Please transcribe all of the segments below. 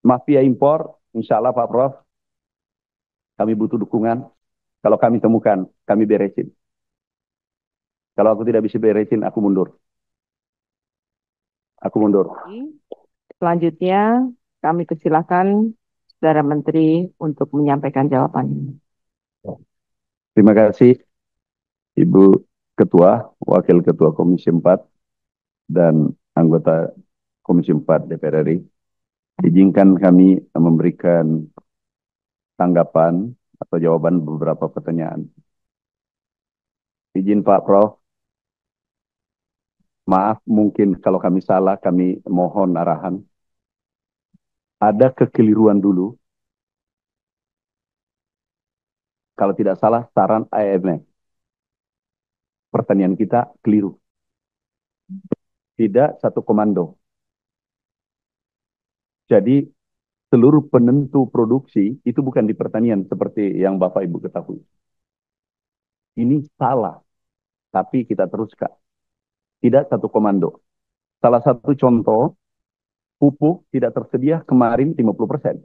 Mafia impor, insya Allah Pak Prof, kami butuh dukungan. Kalau kami temukan, kami beresin. Kalau aku tidak bisa beresin, aku mundur. Aku mundur. Selanjutnya, kami persilakan Saudara Menteri untuk menyampaikan jawabannya. Terima kasih Ibu Ketua, Wakil Ketua Komisi 4, dan anggota Komisi 4 DPR RI. Izinkan kami memberikan tanggapan atau jawaban beberapa pertanyaan. Izin Pak Prof, maaf mungkin kalau kami salah, kami mohon arahan. Ada kekeliruan dulu, kalau tidak salah saran IMF. Pertanian kita keliru. Tidak satu komando. Jadi seluruh penentu produksi itu bukan di pertanian seperti yang Bapak Ibu ketahui. Ini salah, tapi kita teruskan. Tidak satu komando. Salah satu contoh, pupuk tidak tersedia kemarin 50%.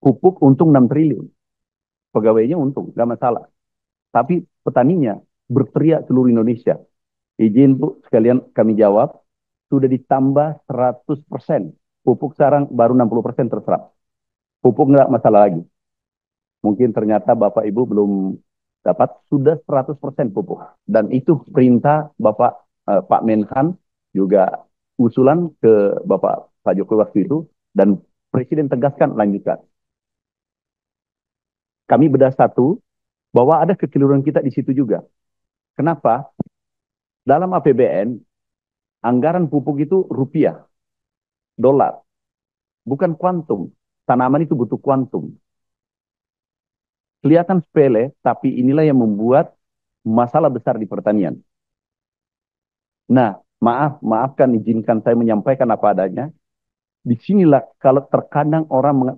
Pupuk untung 6 triliun. Pegawainya untung, nggak masalah. Tapi petaninya berteriak seluruh Indonesia. Izin Bu, sekalian kami jawab, sudah ditambah 100%. Pupuk sekarang baru 60% terserap. Pupuk nggak masalah lagi. Mungkin ternyata Bapak Ibu belum dapat, sudah 100% pupuk. Dan itu perintah Pak Menhan, juga usulan ke Pak Jokowi waktu itu, dan Presiden tegaskan lanjutkan. Kami bedah satu, bahwa ada kekeliruan kita di situ juga. Kenapa? Dalam APBN, anggaran pupuk itu rupiah, dolar, bukan kuantum. Tanaman itu butuh kuantum. Kelihatan sepele, tapi inilah yang membuat masalah besar di pertanian. Nah, maafkan, izinkan saya menyampaikan apa adanya. Disinilah kalau terkadang orang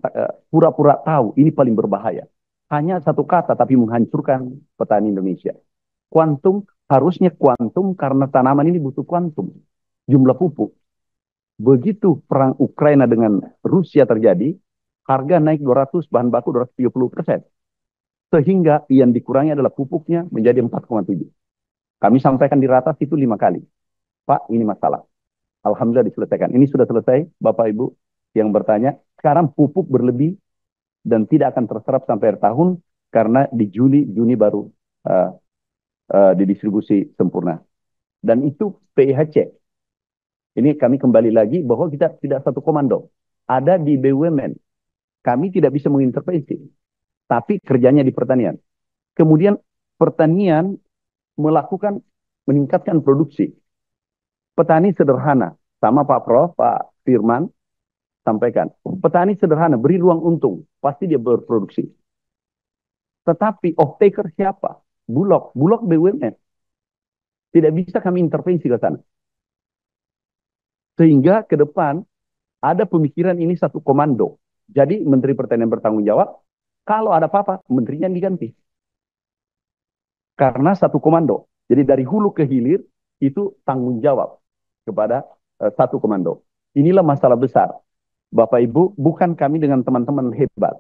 pura-pura tahu, ini paling berbahaya. Hanya satu kata, tapi menghancurkan petani Indonesia. Kuantum, harusnya kuantum karena tanaman ini butuh kuantum. Jumlah pupuk. Begitu perang Ukraina dengan Rusia terjadi, harga naik 200, bahan baku 230%. Sehingga yang dikurangi adalah pupuknya menjadi 4,7. Kami sampaikan di ratas itu 5 kali. Pak, ini masalah. Alhamdulillah diselesaikan. Ini sudah selesai, Bapak Ibu yang bertanya. Sekarang pupuk berlebih dan tidak akan terserap sampai akhir tahun karena di Juni baru didistribusi sempurna. Dan itu PIHC. Ini kami kembali lagi bahwa kita tidak satu komando. Ada di BUMN. Kami tidak bisa mengintervensi. Tapi kerjanya di pertanian. Kemudian pertanian meningkatkan produksi. Petani sederhana. Sama Pak Prof, Pak Firman sampaikan. Petani sederhana, beri ruang untung. Pasti dia berproduksi. Tetapi off-taker siapa? Bulog BUMN. Tidak bisa kami intervensi ke sana. Sehingga ke depan ada pemikiran ini satu komando. Jadi Menteri Pertanian bertanggung jawab, kalau ada apa-apa, menterinya diganti. Karena satu komando. Jadi dari hulu ke hilir, itu tanggung jawab kepada satu komando. Inilah masalah besar. Bapak Ibu, bukan kami dengan teman-teman hebat.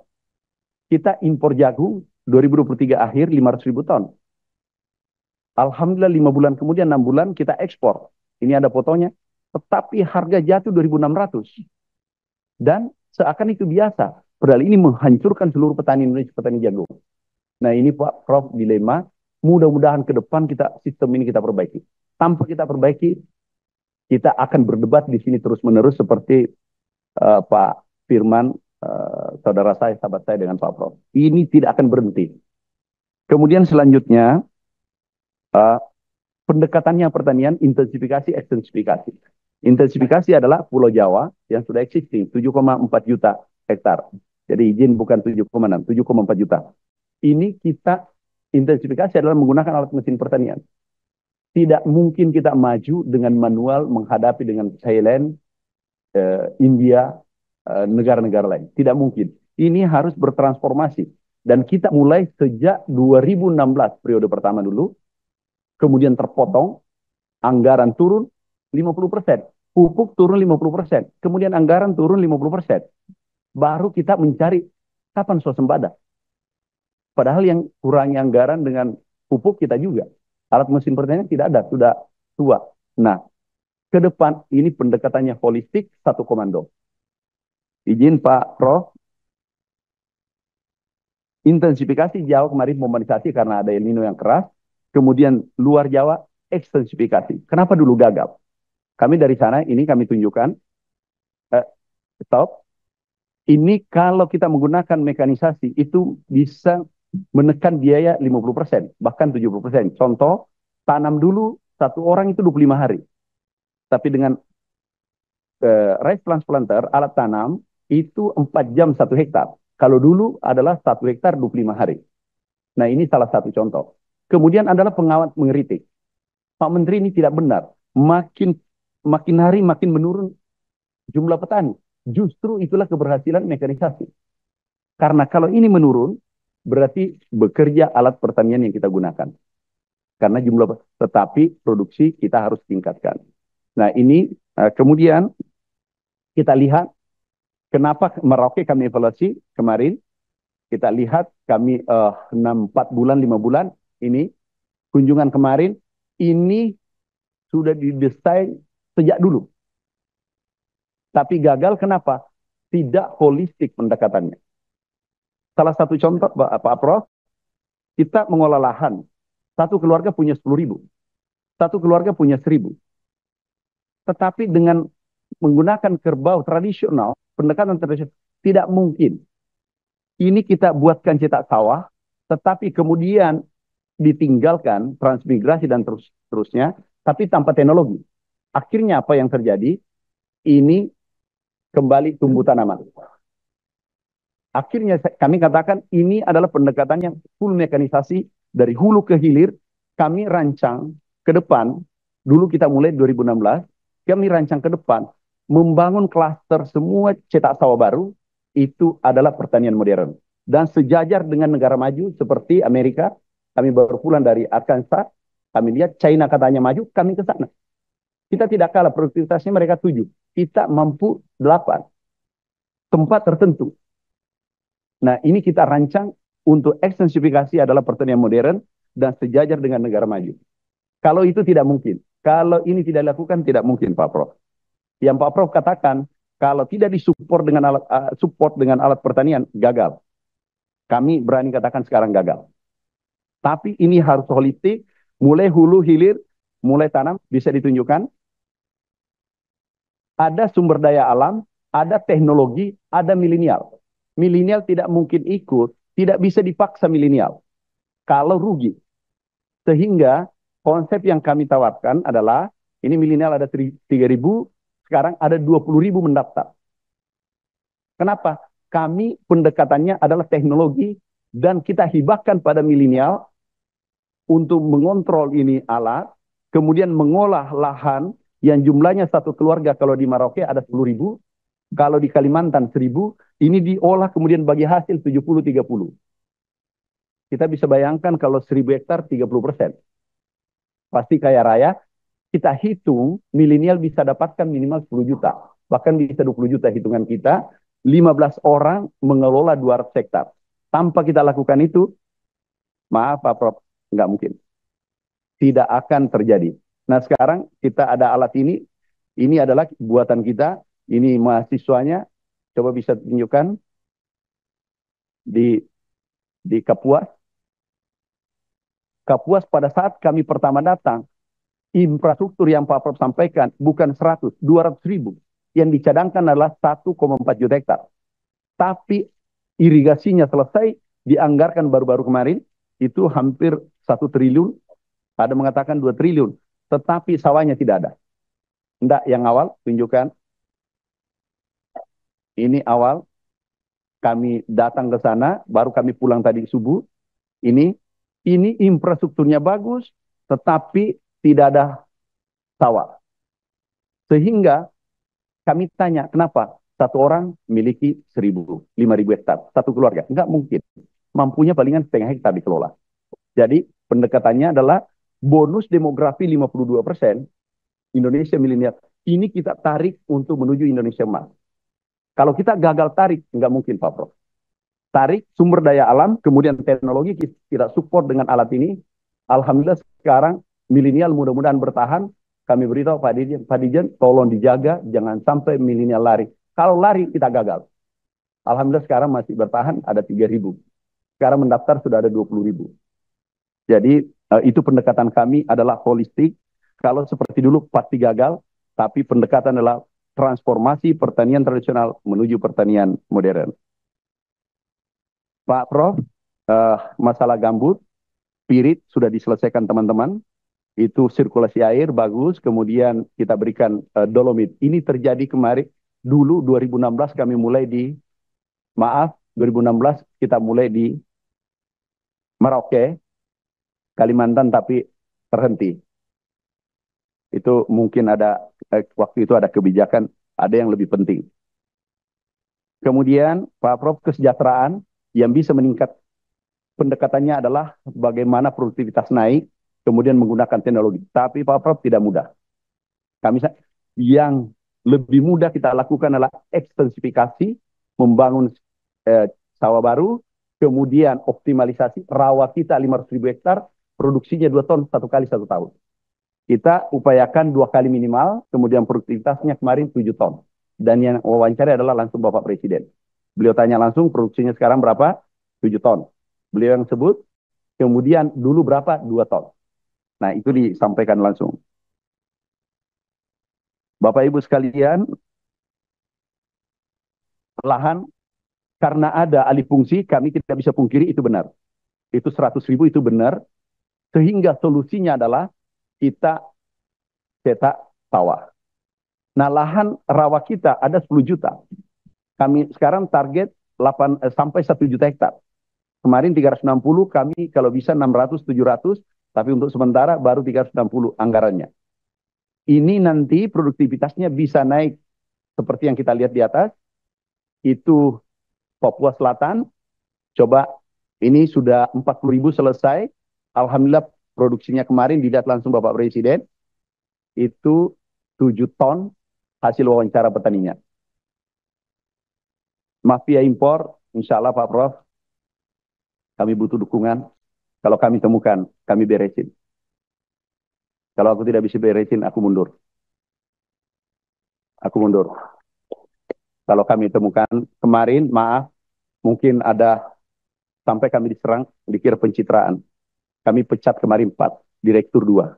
Kita impor jagung 2023 akhir 500 ribu ton. Alhamdulillah 5 bulan kemudian, 6 bulan kita ekspor. Ini ada fotonya. Tetapi harga jatuh 2.600. Dan seakan itu biasa. Padahal ini menghancurkan seluruh petani Indonesia, petani jagung. Nah ini Pak Prof dilema. Mudah-mudahan ke depan sistem ini kita perbaiki. Tanpa kita perbaiki, kita akan berdebat di sini terus-menerus seperti Pak Firman, saudara saya, sahabat saya dengan Pak Prof. Ini tidak akan berhenti. Kemudian selanjutnya, pendekatannya pertanian, intensifikasi, ekstensifikasi. Intensifikasi adalah Pulau Jawa yang sudah existing, 7,4 juta hektar. Jadi izin bukan 7,6, 7,4 juta. Ini kita intensifikasi adalah menggunakan alat mesin pertanian. Tidak mungkin kita maju dengan manual menghadapi dengan Thailand, India, negara-negara lain. Tidak mungkin. Ini harus bertransformasi. Dan kita mulai sejak 2016 periode pertama dulu, kemudian terpotong, anggaran turun 50%. pupuk turun 50%, kemudian anggaran turun 50%. Baru kita mencari kapan swasembada. Padahal yang kurangi anggaran dengan pupuk kita juga. Alat mesin pertanian tidak ada, sudah tua. Nah, ke depan ini pendekatannya holistik, satu komando. Izin Pak Prof, intensifikasi Jawa kemarin mobilisasi karena ada El Nino yang keras. Kemudian luar Jawa ekstensifikasi. Kenapa dulu gagal? Kami dari sana ini kami tunjukkan, eh, stop. Ini kalau kita menggunakan mekanisasi itu bisa menekan biaya 50%, bahkan 70%. Contoh, tanam dulu satu orang itu 25 hari. Tapi dengan rice transplanter, alat tanam, itu 4 jam 1 hektar. Kalau dulu adalah 1 hektar 25 hari. Nah ini salah satu contoh. Kemudian adalah pengawat mengeritik. Pak Menteri ini tidak benar. Makin hari makin menurun jumlah petani. Justru itulah keberhasilan mekanisasi. Karena kalau ini menurun, berarti bekerja alat pertanian yang kita gunakan. Karena jumlah, tetapi produksi kita harus tingkatkan. Nah ini kemudian kita lihat kenapa Merauke kami evaluasi kemarin. Kita lihat kami 4 bulan, 5 bulan ini kunjungan kemarin ini sudah didesain sejak dulu. Tapi gagal kenapa? Tidak holistik pendekatannya. Salah satu contoh Pak Prof, kita mengolah lahan. Satu keluarga punya 10.000. Satu keluarga punya 1.000. Tetapi dengan menggunakan kerbau tradisional, pendekatan tradisional, tidak mungkin. Ini kita buatkan cetak sawah, tetapi kemudian ditinggalkan transmigrasi dan terusnya, tapi tanpa teknologi. Akhirnya apa yang terjadi? Ini kembali tumbuh tanaman. Akhirnya kami katakan ini adalah pendekatan yang full mekanisasi dari hulu ke hilir. Kami rancang ke depan, dulu kita mulai 2016, kami rancang ke depan, membangun klaster semua cetak sawah baru, itu adalah pertanian modern. Dan sejajar dengan negara maju seperti Amerika, kami baru pulang dari Arkansas, kami lihat China katanya maju, kami ke sana. Kita tidak kalah, produktivitasnya mereka 7, kita mampu 8. Tempat tertentu. Nah, ini kita rancang untuk ekstensifikasi adalah pertanian modern dan sejajar dengan negara maju. Kalau itu tidak mungkin. Kalau ini tidak dilakukan, tidak mungkin, Pak Prof. Yang Pak Prof katakan, kalau tidak disupport dengan alat pertanian, gagal. Kami berani katakan sekarang gagal. Tapi ini harus holistik, mulai hulu hilir, mulai tanam, bisa ditunjukkan. Ada sumber daya alam, ada teknologi, ada milenial. Milenial tidak mungkin ikut, tidak bisa dipaksa milenial. Kalau rugi. Sehingga konsep yang kami tawarkan adalah, ini milenial ada 3.000, sekarang ada 20.000 mendaftar. Kenapa? Kami pendekatannya adalah teknologi dan kita hibahkan pada milenial untuk mengontrol ini alat, kemudian mengolah lahan yang jumlahnya satu keluarga kalau di Merauke ada 10.000, kalau di Kalimantan 1.000, ini diolah kemudian bagi hasil 70-30. Kita bisa bayangkan kalau 1.000 hektar 30%. Pasti kaya raya. Kita hitung milenial bisa dapatkan minimal 10 juta. Bahkan bisa 20 juta hitungan kita. 15 orang mengelola 200 hektar. Tanpa kita lakukan itu, maaf Pak Prof, nggak mungkin. Tidak akan terjadi. Nah sekarang kita ada alat ini adalah buatan kita, ini mahasiswanya, coba bisa tunjukkan di Kapuas. Kapuas pada saat kami pertama datang, infrastruktur yang Pak Prof sampaikan bukan 100, 200 ribu. Yang dicadangkan adalah 1,4 juta hektar. Tapi irigasinya selesai, dianggarkan baru-baru kemarin, itu hampir 1 triliun, ada mengatakan 2 triliun. Tetapi sawahnya tidak ada. Enggak, yang awal, tunjukkan. Ini awal, kami datang ke sana, baru kami pulang tadi subuh. Ini infrastrukturnya bagus, tetapi tidak ada sawah. Sehingga kami tanya, kenapa? Satu orang memiliki 1.000, 5.000 hektar, satu keluarga. Enggak mungkin. Mampunya palingan setengah hektar dikelola. Jadi pendekatannya adalah bonus demografi 52%, Indonesia milenial ini kita tarik untuk menuju Indonesia Emas. Kalau kita gagal tarik, nggak mungkin Pak Prof. Tarik sumber daya alam, kemudian teknologi kita support dengan alat ini. Alhamdulillah sekarang milenial mudah-mudahan bertahan. Kami beritahu Pak Dijen, tolong dijaga, jangan sampai milenial lari. Kalau lari kita gagal. Alhamdulillah sekarang masih bertahan, ada 3.000. Sekarang mendaftar sudah ada 20.000. Jadi itu pendekatan kami adalah holistik. Kalau seperti dulu pasti gagal, tapi pendekatan adalah transformasi pertanian tradisional menuju pertanian modern. Pak Prof, masalah gambut, pirit sudah diselesaikan teman-teman. Itu sirkulasi air bagus, kemudian kita berikan dolomit. Ini terjadi kemarin, dulu 2016 kami mulai di, 2016 kita mulai di Merauke, Kalimantan, tapi terhenti. Itu mungkin ada, waktu itu ada kebijakan, ada yang lebih penting. Kemudian Pak Prof, kesejahteraan yang bisa meningkat, pendekatannya adalah bagaimana produktivitas naik, kemudian menggunakan teknologi. Tapi Pak Prof tidak mudah. Kami yang lebih mudah kita lakukan adalah ekstensifikasi, membangun sawah baru, kemudian optimalisasi rawa kita 500.000 hektar, produksinya 2 ton 1 kali 1 tahun. Kita upayakan 2 kali minimal, kemudian produktivitasnya kemarin 7 ton. Dan yang wawancara adalah langsung Bapak Presiden. Beliau tanya langsung produksinya sekarang berapa? 7 ton. Beliau yang sebut, kemudian dulu berapa? 2 ton. Nah itu disampaikan langsung. Bapak Ibu sekalian, lahan karena ada alih fungsi, kami tidak bisa pungkiri itu benar. Itu 100.000 itu benar, sehingga solusinya adalah kita cetak sawah. Nah lahan rawa kita ada 10 juta. Kami sekarang target sampai 1 juta hektar. Kemarin 360, kami kalau bisa 600, 700, tapi untuk sementara baru 360 anggarannya. Ini nanti produktivitasnya bisa naik seperti yang kita lihat di atas. Itu Papua Selatan, coba ini sudah 40.000 selesai. Alhamdulillah produksinya kemarin dilihat langsung Bapak Presiden, itu 7 ton hasil wawancara petaninya. Mafia impor, insya Allah Pak Prof, kami butuh dukungan. Kalau kami temukan, kami beresin. Kalau aku tidak bisa beresin, aku mundur. Aku mundur. Kalau kami temukan, kemarin maaf, mungkin ada sampai kami diserang, dikira pencitraan. Kami pecat kemarin 4, direktur 2.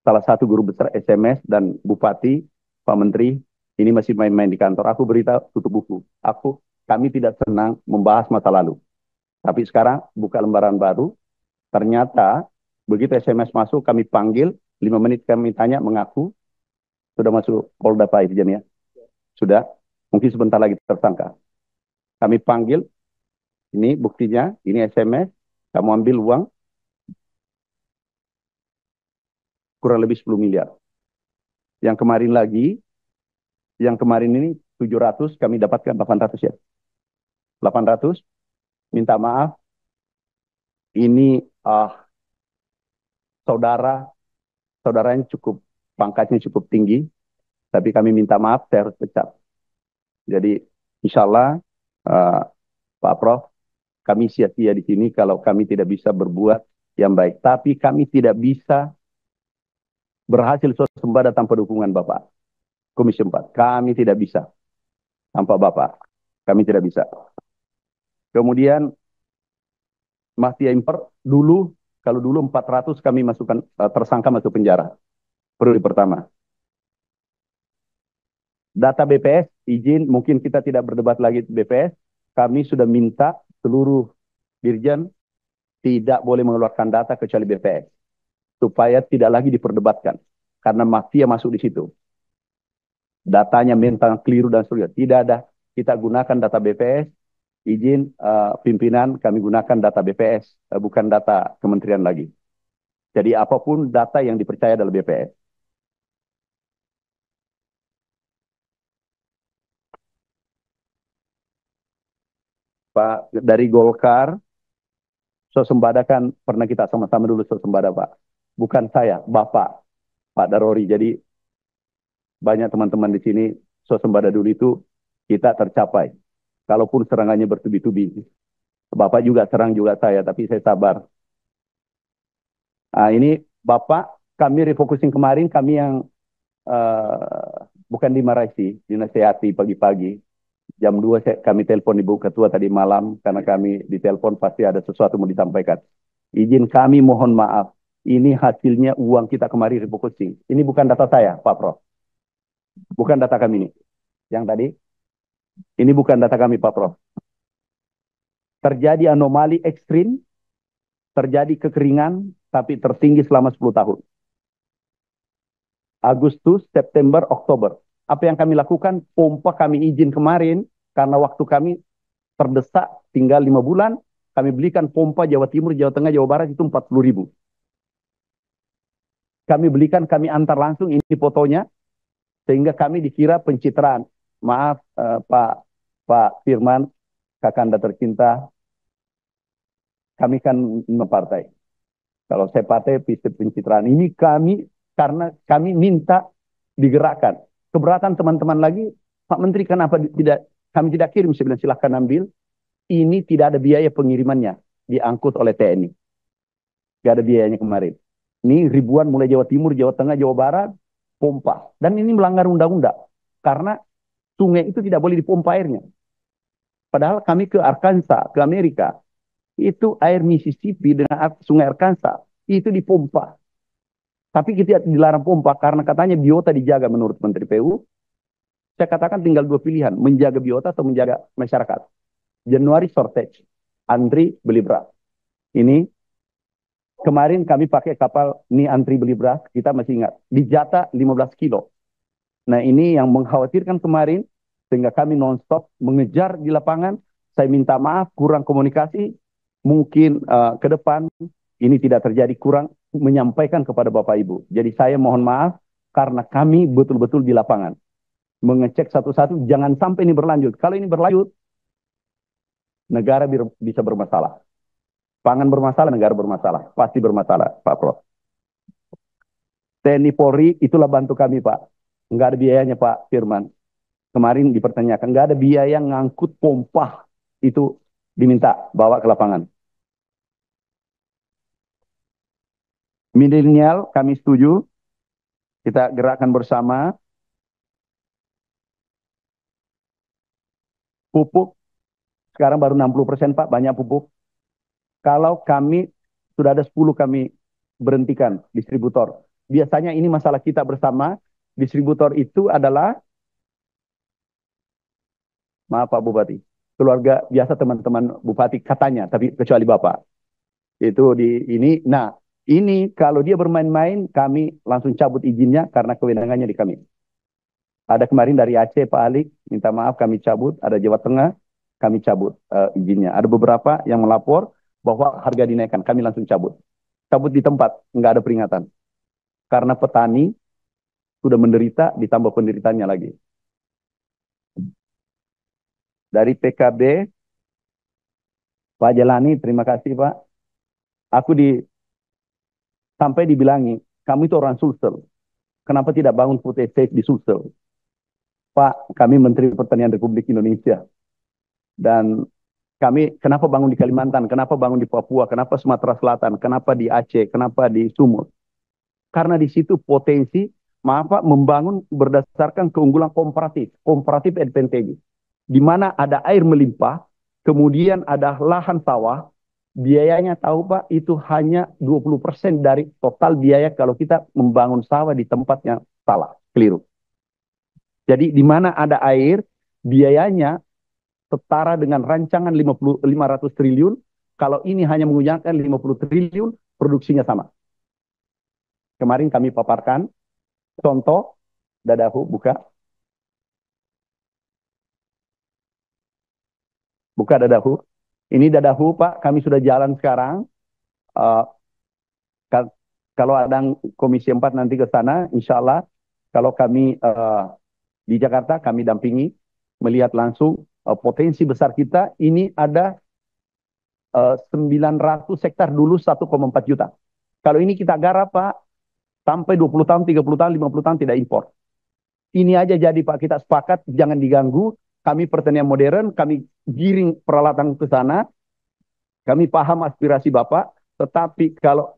Salah satu guru besar SMS dan Bupati, Pak Menteri, ini masih main-main di kantor. Aku berita tutup buku. Kami tidak senang membahas masa lalu. Tapi sekarang buka lembaran baru, ternyata begitu SMS masuk, kami panggil, 5 menit kami tanya, mengaku, sudah masuk Polda Pak Irjen ya? Sudah, mungkin sebentar lagi tersangka. Kami panggil, ini buktinya, ini SMS, kamu ambil uang, kurang lebih 10 miliar. Yang kemarin ini 700, kami dapatkan 800 ya. 800, minta maaf, ini saudaranya pangkatnya cukup tinggi, tapi kami minta maaf, saya harus pecat. Jadi insya Allah Pak Prof, kami sia-sia di sini kalau kami tidak bisa berbuat yang baik. Tapi kami tidak bisa berhasil swasembada tanpa dukungan Bapak. Komisi 4, kami tidak bisa tanpa Bapak. Kami tidak bisa. Kemudian mafia impor dulu, kalau dulu 400 kami masukkan tersangka masuk penjara. Periode pertama. Data BPS, izin, mungkin kita tidak berdebat lagi BPS. Kami sudah minta seluruh dirjen tidak boleh mengeluarkan data kecuali BPS. Supaya tidak lagi diperdebatkan. Karena mafia masuk di situ. Datanya mentang keliru dan seterusnya. Tidak ada. Kita gunakan data BPS. Izin pimpinan kami gunakan data BPS. Bukan data kementerian lagi. Jadi apapun data yang dipercaya adalah BPS. Pak, dari Golkar, swasembada kan pernah kita sama-sama dulu swasembada Pak. Bukan saya, Bapak, Pak Darori. Jadi banyak teman-teman di sini, swasembada dulu itu kita tercapai. Kalaupun serangannya bertubi-tubi. Bapak juga serang juga saya, tapi saya sabar. Nah, ini Bapak, kami refocusing kemarin, kami yang bukan dimarahi, dinasehati pagi-pagi. Jam 2 kami telepon Ibu Ketua tadi malam, karena kami ditelepon pasti ada sesuatu mau disampaikan. Izin kami mohon maaf, ini hasilnya uang kita kemarin refocusing. Ini bukan data saya, Pak Prof. Bukan data kami ini. Yang tadi, ini bukan data kami, Pak Prof. Terjadi anomali ekstrim, terjadi kekeringan, tapi tertinggi selama 10 tahun. Agustus, September, Oktober. Apa yang kami lakukan, pompa kami izin kemarin, karena waktu kami terdesak, tinggal 5 bulan, kami belikan pompa Jawa Timur, Jawa Tengah, Jawa Barat itu 40.000. Kami belikan, kami antar langsung, ini fotonya, sehingga kami dikira pencitraan. Maaf Pak Firman, Kakanda tercinta, kami kan partai. Kalau saya partai pencitraan ini kami karena kami minta digerakkan. Keberatan teman-teman lagi, Pak Menteri kenapa tidak kami tidak kirim? Saya bilang silahkan ambil. Ini tidak ada biaya pengirimannya, diangkut oleh TNI. Tidak ada biayanya kemarin. Ini ribuan mulai Jawa Timur, Jawa Tengah, Jawa Barat, pompa. Dan ini melanggar undang-undang. Karena sungai itu tidak boleh dipompa airnya. Padahal kami ke Arkansas, ke Amerika, itu air Mississippi dengan sungai Arkansas, itu dipompa. Tapi kita dilarang pompa karena katanya biota dijaga menurut Menteri PU. Saya katakan tinggal 2 pilihan, menjaga biota atau menjaga masyarakat. Januari shortage, antri beli beras. Ini kemarin kami pakai kapal ini antri beli beras, kita masih ingat, dijata 15 kilo. Nah ini yang mengkhawatirkan kemarin, sehingga kami non-stop mengejar di lapangan. Saya minta maaf, kurang komunikasi, mungkin ke depan ini tidak terjadi, kurang menyampaikan kepada Bapak Ibu. Jadi saya mohon maaf, karena kami betul-betul di lapangan. Mengecek satu-satu, jangan sampai ini berlanjut. Kalau ini berlanjut, negara bisa bermasalah. Pangan bermasalah, negara bermasalah. Pasti bermasalah, Pak Prof. TNI Polri, itulah bantu kami, Pak. Enggak ada biayanya, Pak Firman. Kemarin dipertanyakan, enggak ada biaya ngangkut pompa. Itu diminta bawa ke lapangan. Milenial, kami setuju. Kita gerakkan bersama. Pupuk, sekarang baru 60%, Pak, banyak pupuk. Kalau kami, sudah ada 10 kami berhentikan distributor. Biasanya ini masalah kita bersama. Distributor itu adalah, maaf Pak Bupati, keluarga biasa teman-teman Bupati katanya, tapi kecuali Bapak. Itu di ini, nah ini kalau dia bermain-main, kami langsung cabut izinnya karena kewenangannya di kami. Ada kemarin dari Aceh Pak Alik, minta maaf kami cabut. Ada Jawa Tengah, kami cabut izinnya. Ada beberapa yang melapor bahwa harga dinaikkan, kami langsung cabut. Cabut di tempat, nggak ada peringatan. Karena petani sudah menderita, ditambah penderitaannya lagi. Dari PKB, Pak Jelani, terima kasih Pak. Aku sampai dibilangi, kamu itu orang Sulsel. Kenapa tidak bangun food estate di Sulsel? Pak, kami Menteri Pertanian Republik Indonesia. Dan kami, kenapa bangun di Kalimantan? Kenapa bangun di Papua? Kenapa Sumatera Selatan? Kenapa di Aceh? Kenapa di Sumut? Karena di situ potensi, maaf Pak, membangun berdasarkan keunggulan komparatif advantage. Di mana ada air melimpah, kemudian ada lahan sawah, biayanya tahu Pak, itu hanya 20% dari total biaya kalau kita membangun sawah di tempat yang salah, keliru. Jadi di mana ada air, biayanya setara dengan rancangan 500 triliun, kalau ini hanya menggunakan 50 triliun, produksinya sama. Kemarin kami paparkan, contoh, Dadahu, buka. Buka Dadahu. Ini Dadahu, Pak, kami sudah jalan sekarang. Uh, kalau ada Komisi 4 nanti ke sana, insya Allah, kalau kami di Jakarta, kami dampingi, melihat langsung potensi besar kita, ini ada 900 hektar dulu 1,4 juta. Kalau ini kita garap, Pak, sampai 20 tahun, 30 tahun, 50 tahun tidak impor. ini aja jadi Pak, kita sepakat jangan diganggu. Kami pertanian modern, kami giring peralatan ke sana. Kami paham aspirasi Bapak, tetapi kalau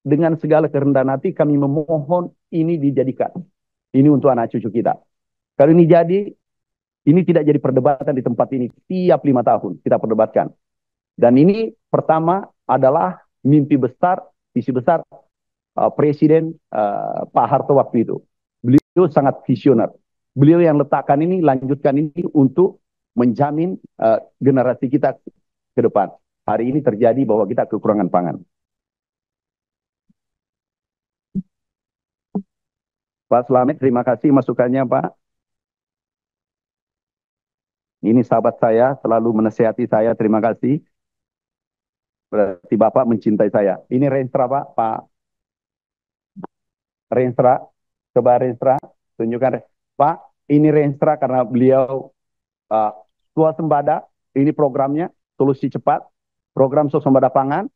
dengan segala kerendahan hati kami memohon ini dijadikan. Ini untuk anak cucu kita. Kalau ini jadi, ini tidak jadi perdebatan di tempat ini. Tiap 5 tahun kita perdebatkan. Dan ini pertama adalah mimpi besar, visi besar Presiden Pak Harto waktu itu. Beliau sangat visioner. Beliau yang letakkan ini, lanjutkan ini untuk menjamin generasi kita ke depan. Hari ini terjadi bahwa kita kekurangan pangan. Pak Slamet, terima kasih masukannya Pak. Ini sahabat saya, selalu menasihati saya, terima kasih. Berarti Bapak mencintai saya. Ini Renstra Pak, Pak Renstra. Coba Renstra, tunjukkan. Pak, ini Renstra karena beliau swasembada, ini programnya, solusi cepat, program swasembada pangan,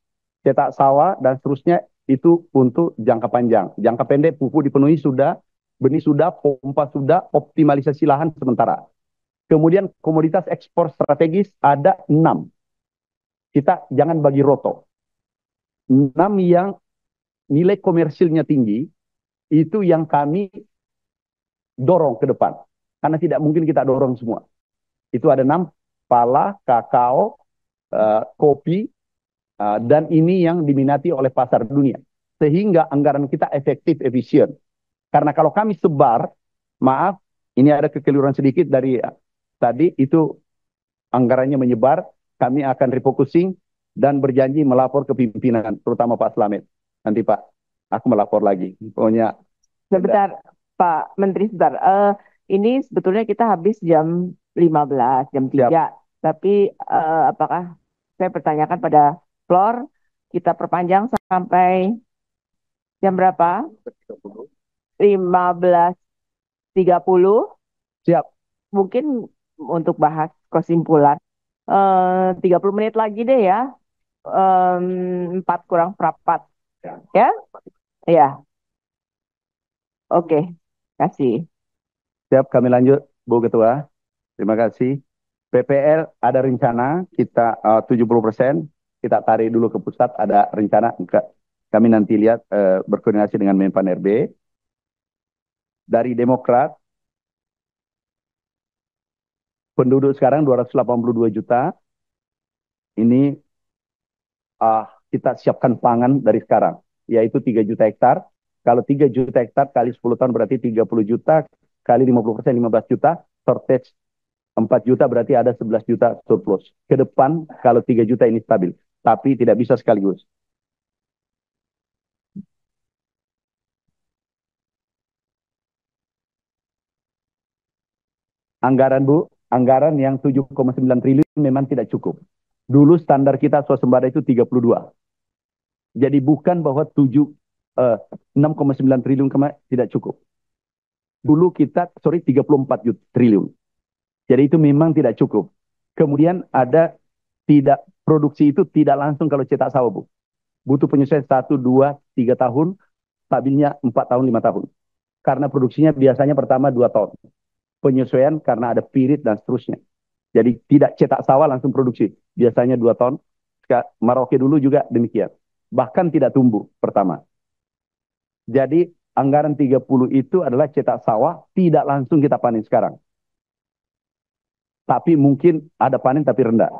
cetak sawah, dan seterusnya itu untuk jangka panjang. Jangka pendek pupuk dipenuhi sudah, benih sudah, pompa sudah, optimalisasi lahan sementara. Kemudian komoditas ekspor strategis ada 6. Kita jangan bagi roto. 6 yang nilai komersilnya tinggi, itu yang kami dorong ke depan. Karena tidak mungkin kita dorong semua. Itu ada 6, pala, kakao, kopi, dan ini yang diminati oleh pasar dunia. Sehingga anggaran kita efektif, efisien. Karena kalau kami sebar, maaf, ini ada kekeliruan sedikit dari tadi, itu anggarannya menyebar, kami akan refocusing dan berjanji melapor ke pimpinan, terutama Pak Slamet. Nanti Pak, aku melapor lagi. Pokoknya. Sebentar, Pak Menteri, sebentar. Ini sebetulnya kita habis jam 15, jam 3. Siap. Tapi apakah saya pertanyakan pada floor, kita perpanjang sampai jam berapa? 15.30. Siap. Mungkin untuk bahas kesimpulan. 30 menit lagi deh ya. 4 kurang seperempat. Ya? Ya. Oke. Kasih. Siap, kami lanjut, Bu Ketua. Terima kasih. PPL ada rencana, kita 70%, kita tarik dulu ke pusat, ada rencana. Kami nanti lihat berkoordinasi dengan Menpan RB. Dari Demokrat, penduduk sekarang 282 juta. Ini kita siapkan pangan dari sekarang, yaitu 3 juta hektar. Kalau 3 juta hektar kali 10 tahun berarti 30 juta, kali 50% 15 juta, shortage 4 juta berarti ada 11 juta surplus. Ke depan kalau 3 juta ini stabil, tapi tidak bisa sekaligus. Anggaran Bu, anggaran yang 7,9 triliun memang tidak cukup. Dulu standar kita swasembada itu 32. Jadi bukan bahwa 6,9 triliun tidak cukup. Dulu kita, 34 triliun. Jadi itu memang tidak cukup. Kemudian ada produksi itu tidak langsung kalau cetak sawah, Bu. Butuh penyesuaian 1, 2, 3 tahun, stabilnya 4 tahun, 5 tahun. Karena produksinya biasanya pertama 2 tahun. Penyesuaian karena ada pirit dan seterusnya. Jadi tidak cetak sawah langsung produksi. Biasanya 2 tahun. Merauke dulu juga demikian. Bahkan tidak tumbuh pertama. Jadi anggaran 30 itu adalah cetak sawah, tidak langsung kita panen sekarang. Tapi mungkin ada panen tapi rendah.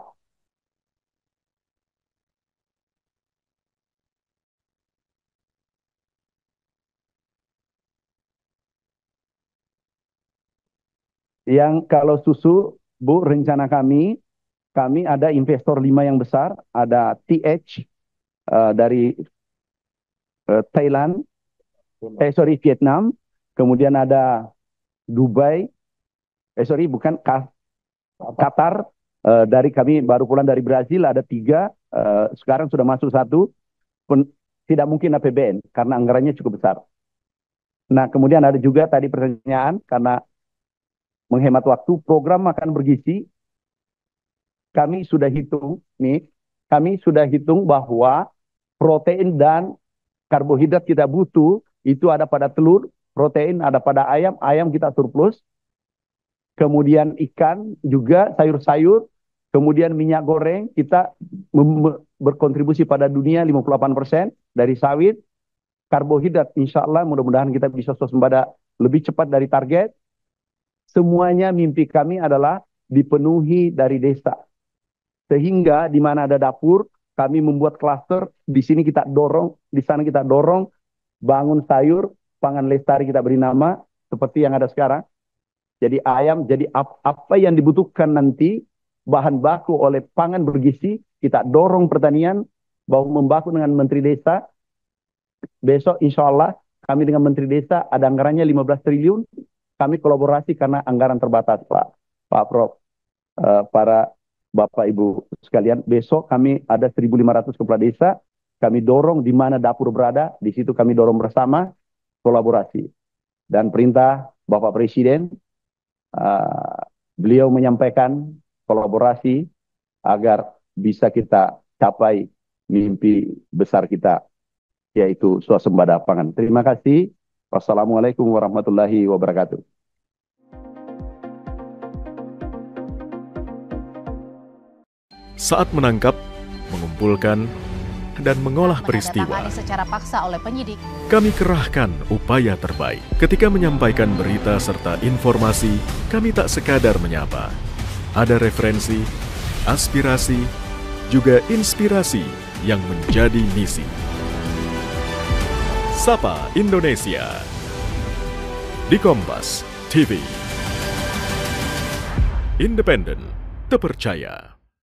Yang kalau susu, Bu, rencana kami ada investor 5 yang besar, ada TH dari Thailand, Vietnam, kemudian ada Dubai, bukan Qatar, dari kami baru pulang dari Brazil ada 3, sekarang sudah masuk 1, tidak mungkin APBN karena anggarannya cukup besar. Nah kemudian ada juga tadi pertanyaan karena menghemat waktu, program makan bergizi, kami sudah hitung bahwa protein dan karbohidrat kita butuh itu ada pada telur, protein ada pada ayam, ayam kita surplus. Kemudian ikan juga, sayur-sayur, kemudian minyak goreng, kita berkontribusi pada dunia 58% dari sawit, karbohidrat, insya Allah mudah-mudahan kita bisa swasembada lebih cepat dari target. Semuanya mimpi kami adalah dipenuhi dari desa. Sehingga di mana ada dapur, kami membuat klaster, di sini kita dorong, di sana kita dorong, bangun sayur, pangan lestari kita beri nama, seperti yang ada sekarang. Jadi ayam, jadi apa yang dibutuhkan nanti, bahan baku oleh pangan bergizi, kita dorong pertanian, bahu membaku dengan Menteri Desa. Besok insya Allah kami dengan Menteri Desa ada anggarannya 15 triliun, kami kolaborasi karena anggaran terbatas Pak Prof, para Bapak Ibu sekalian. Besok kami ada 1.500 kepala desa, kami dorong di mana dapur berada, di situ kami dorong bersama kolaborasi. Dan perintah Bapak Presiden, beliau menyampaikan kolaborasi agar bisa kita capai mimpi besar kita, yaitu swasembada pangan. Terima kasih. Wassalamualaikum warahmatullahi wabarakatuh. Saat menangkap, mengumpulkan, dan mengolah peristiwa, secara paksa oleh penyidik, kami kerahkan upaya terbaik. Ketika menyampaikan berita serta informasi, kami tak sekadar menyapa. Ada referensi, aspirasi, juga inspirasi yang menjadi misi. Sapa Indonesia di Kompas TV. Independen, terpercaya.